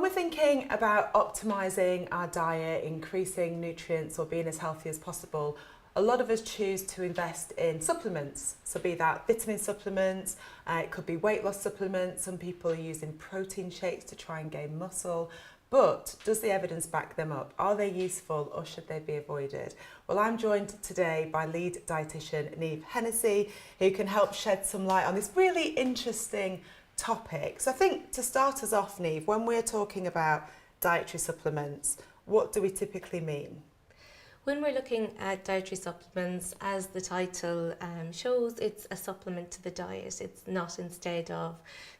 we're thinking about optimising our diet, increasing nutrients or being as healthy as possible, a lot of us choose to invest in supplements. So be that vitamin supplements, it could be weight loss supplements. Some people are using protein shakes to try and gain muscle. But does the evidence back them up? Are they useful or should they be avoided? Well, I'm joined today by lead dietitian Niamh Hennessy, who can help shed some light on this really interesting topic. So I think to start us off, Niamh, when we're talking about dietary supplements, what do we typically mean? When we're looking at dietary supplements, as the title shows, it's a supplement to the diet. It's not instead of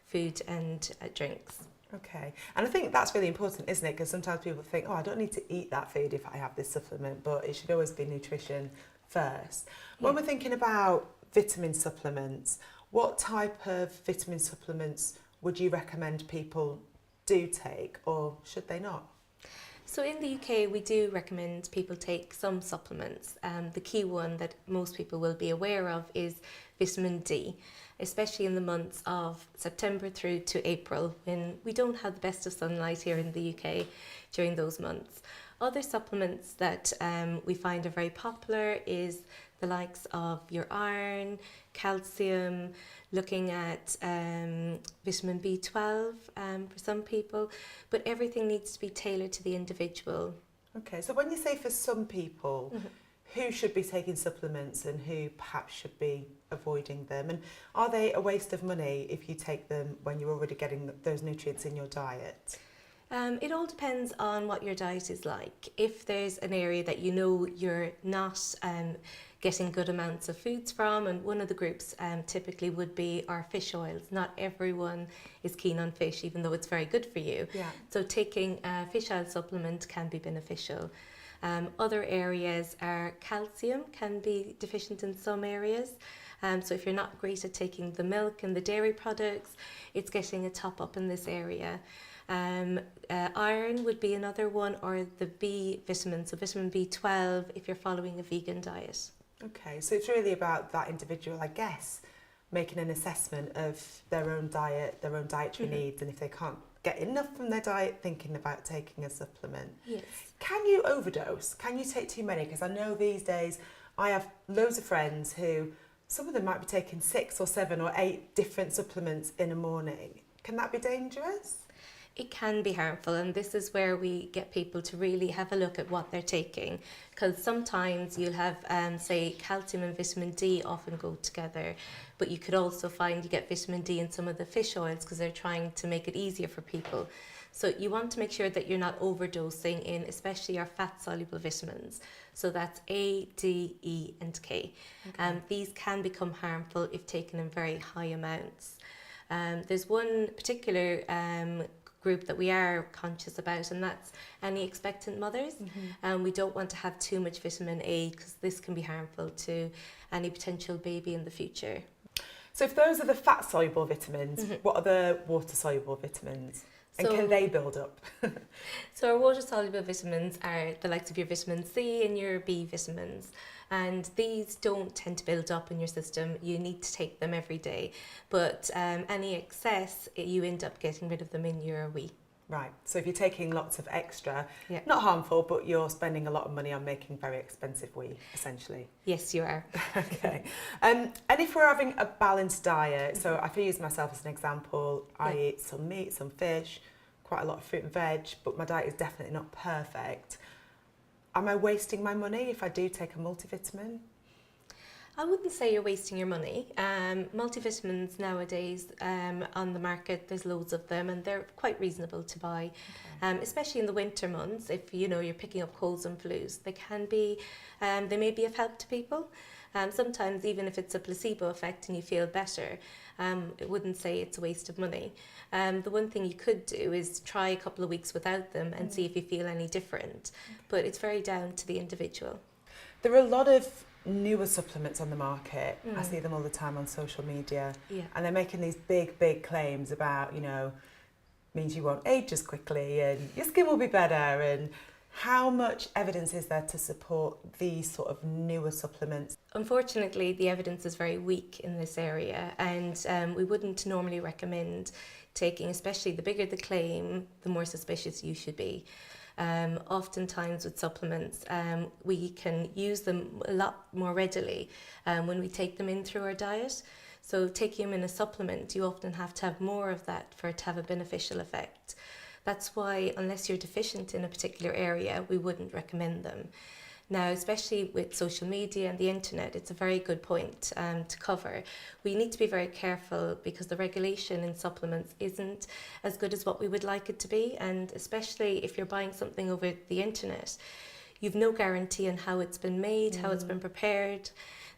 food and drinks. Okay, and I think that's really important, isn't it? Because sometimes people think, oh, I don't need to eat that food if I have this supplement, but it should always be nutrition first. Yeah. When we're thinking about vitamin supplements, what type of vitamin supplements would you recommend people do take, or should they not? So in the UK, we do recommend people take some supplements. The key one that most people will be aware of is vitamin D, especially in the months of September through to April, when we don't have the best of sunlight here in the UK during those months. Other supplements that we find are very popular is the likes of your iron, calcium, looking at vitamin B12 for some people, but everything needs to be tailored to the individual. Okay, so when you say for some people, who should be taking supplements and who perhaps should be avoiding them? And are they a waste of money if you take them when you're already getting those nutrients in your diet? It all depends on what your diet is like. If there's an area that you know you're not getting good amounts of foods from, and one of the groups typically would be our fish oils. Not everyone is keen on fish, even though it's very good for you. Yeah. So taking a fish oil supplement can be beneficial. Other areas are calcium, can be deficient in some areas. So if you're not great at taking the milk and the dairy products, it's getting a top up in this area. Iron would be another one, or the B vitamin, so vitamin B12 if you're following a vegan diet. Okay, so it's really about that individual, I guess, making an assessment of their own diet, their own dietary needs, and if they can't get enough from their diet, thinking about taking a supplement. Yes. Can you overdose? Can you take too many? Because I know these days I have loads of friends who, some of them might be taking 6 or 7 or 8 different supplements in a morning. Can that be dangerous? It can be harmful, and this is where we get people to really have a look at what they're taking, because sometimes you'll have, say, calcium and vitamin D often go together, but you could also find you get vitamin D in some of the fish oils because they're trying to make it easier for people. So you want to make sure that you're not overdosing in especially our fat-soluble vitamins. So that's A, D, E and K. Okay. These can become harmful if taken in very high amounts. There's one particular group that we are conscious about, and that's any expectant mothers. We don't want to have too much vitamin A because this can be harmful to any potential baby in the future. So if those are the fat-soluble vitamins, what are the water-soluble vitamins? And can they build up? So our water-soluble vitamins are the likes of your vitamin C and your B vitamins. And these don't tend to build up in your system. You need to take them every day. But any excess, you end up getting rid of them in your wee. Right, so if you're taking lots of extra, not harmful, but you're spending a lot of money on making very expensive wee, essentially. Yes, you are. Okay. And if we're having a balanced diet, so if I use myself as an example, I eat some meat, some fish, quite a lot of fruit and veg, but my diet is definitely not perfect. Am I wasting my money if I do take a multivitamin? I wouldn't say you're wasting your money. Multivitamins nowadays on the market, there's loads of them and they're quite reasonable to buy, especially in the winter months. If you know you're picking up colds and flus, they can be, they may be of help to people. Sometimes even if it's a placebo effect and you feel better, I wouldn't say it's a waste of money. The one thing you could do is try a couple of weeks without them and see if you feel any different. But it's very down to the individual. There are a lot of newer supplements on the market. I see them all the time on social media, and they're making these big claims about, you know, means you won't age as quickly and your skin will be better. And How much evidence is there to support these sort of newer supplements? Unfortunately, the evidence is very weak in this area, and we wouldn't normally recommend taking, especially the bigger the claim, the more suspicious you should be. Oftentimes with supplements, we can use them a lot more readily when we take them in through our diet. So taking them in a supplement, you often have to have more of that for it to have a beneficial effect. That's why, unless you're deficient in a particular area, we wouldn't recommend them. Now, especially with social media and the internet, it's a very good point to cover. We need to be very careful because the regulation in supplements isn't as good as what we would like it to be, and especially if you're buying something over the internet, you've no guarantee on how it's been made, how it's been prepared,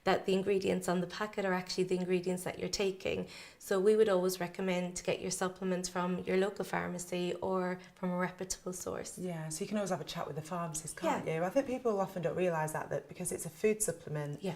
that the ingredients on the packet are actually the ingredients that you're taking. So we would always recommend to get your supplements from your local pharmacy or from a reputable source. Yeah, so you can always have a chat with the pharmacist, can't you? I think people often don't realise that because it's a food supplement,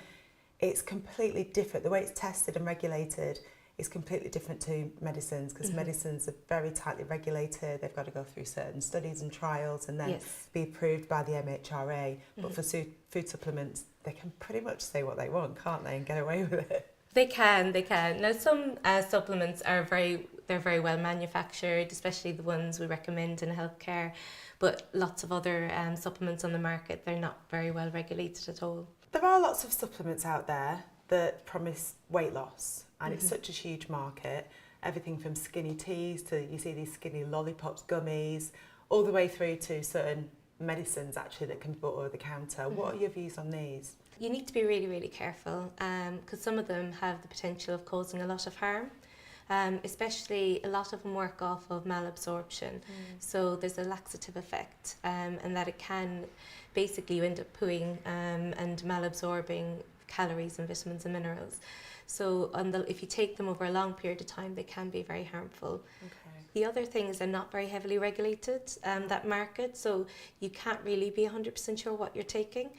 it's completely different. The way it's tested and regulated is completely different to medicines, because medicines are very tightly regulated. They've got to go through certain studies and trials and then be approved by the MHRA. But for food supplements, they can pretty much say what they want, can't they, and get away with it? They can. Now, some supplements are very well manufactured, especially the ones we recommend in healthcare. But lots of other supplements on the market, they're not very well regulated at all. There are lots of supplements out there that promise weight loss, and it's such a huge market. Everything from skinny teas to, you see these skinny lollipops, gummies, all the way through to certain medicines actually that can be bought over the counter. What are your views on these? You need to be really, really careful because some of them have the potential of causing a lot of harm. Especially a lot of them work off of malabsorption. So there's a laxative effect, and that it can basically, you end up pooing and malabsorbing calories and vitamins and minerals. So if you take them over a long period of time, they can be very harmful. The other thing is they're not very heavily regulated, that market, so you can't really be 100% sure what you're taking.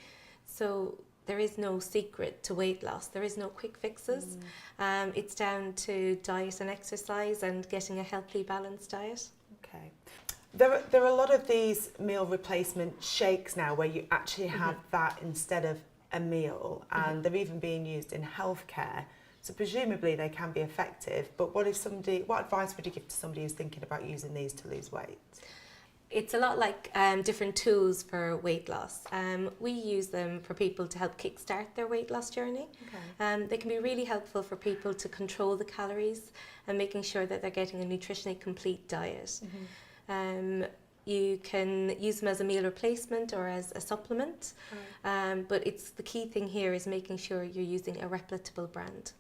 So there is no secret to weight loss. There is no quick fixes. It's down to diet and exercise and getting a healthy, balanced diet. Okay. There are a lot of these meal replacement shakes now where you actually have that instead of a meal, and they're even being used in healthcare. So presumably they can be effective, but what advice would you give to somebody who's thinking about using these to lose weight? It's a lot like different tools for weight loss. We use them for people to help kickstart their weight loss journey. They can be really helpful for people to control the calories and making sure that they're getting a nutritionally complete diet. You can use them as a meal replacement or as a supplement, but the key thing here is making sure you're using a reputable brand.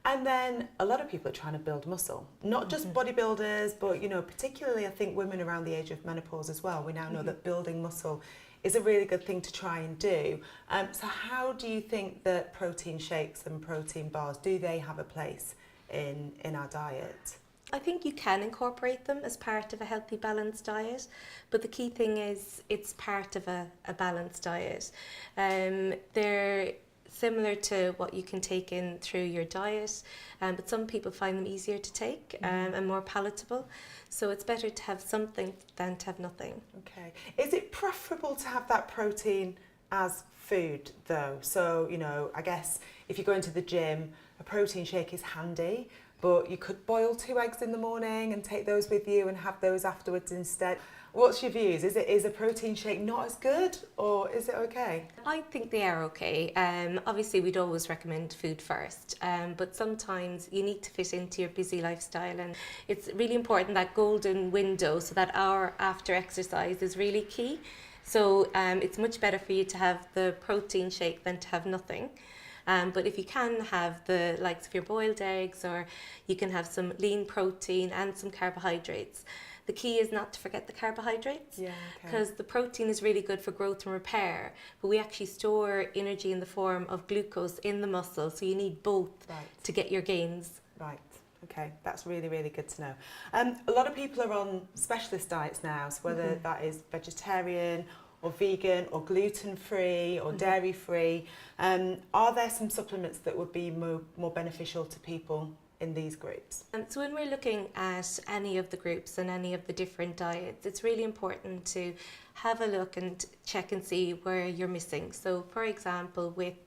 And then a lot of people are trying to build muscle, not just bodybuilders, but particularly I think women around the age of menopause as well. We now know that building muscle is a really good thing to try and do. So how do you think that protein shakes and protein bars, do they have a place in our diet? I think you can incorporate them as part of a healthy, balanced diet, but the key thing is it's part of a balanced diet. They're similar to what you can take in through your diet, but some people find them easier to take and more palatable. So it's better to have something than to have nothing. Okay. Is it preferable to have that protein as food though? So, I guess if you go into the gym, a protein shake is handy, but you could boil 2 eggs in the morning and take those with you and have those afterwards instead. What's your views? Is a protein shake not as good, or is it okay? I think they are okay. Obviously, we'd always recommend food first, but sometimes you need to fit into your busy lifestyle, and it's really important that golden window, so that hour after exercise is really key. So it's much better for you to have the protein shake than to have nothing. But if you can have the likes of your boiled eggs, or you can have some lean protein and some carbohydrates. The key is not to forget the carbohydrates, because the protein is really good for growth and repair, but we actually store energy in the form of glucose in the muscle, so you need both to get your gains. Right. Okay, that's really, really good to know. A lot of people are on specialist diets now, so whether that is vegetarian or vegan or gluten-free or dairy-free, are there some supplements that would be more beneficial to people in these groups? So when we're looking at any of the groups and any of the different diets, it's really important to have a look and check and see where you're missing. So for example, with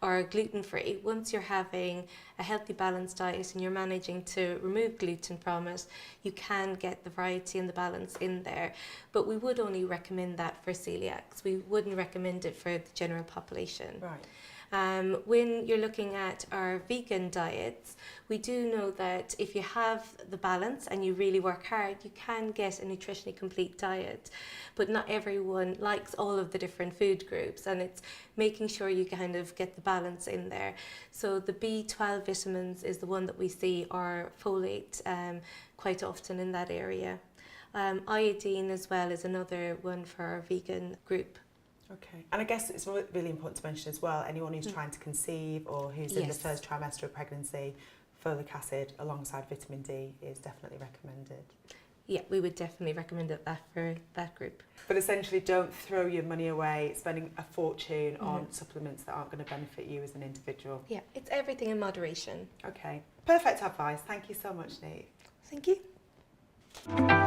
our gluten-free, once you're having a healthy balanced diet and you're managing to remove gluten from it, you can get the variety and the balance in there. But we would only recommend that for celiacs. We wouldn't recommend it for the general population. Right. When you're looking at our vegan diets, we do know that if you have the balance and you really work hard, you can get a nutritionally complete diet. But not everyone likes all of the different food groups, and it's making sure you kind of get the balance in there. So the B12 vitamins is the one that we see, or folate, quite often in that area. Iodine as well is another one for our vegan group. Okay, and I guess it's really important to mention as well, anyone who's trying to conceive or who's in the first trimester of pregnancy, folic acid alongside vitamin D is definitely recommended. Yeah, we would definitely recommend that for that group. But essentially, don't throw your money away spending a fortune on supplements that aren't going to benefit you as an individual. Yeah, it's everything in moderation. Okay, perfect advice. Thank you so much, Niamh. Thank you.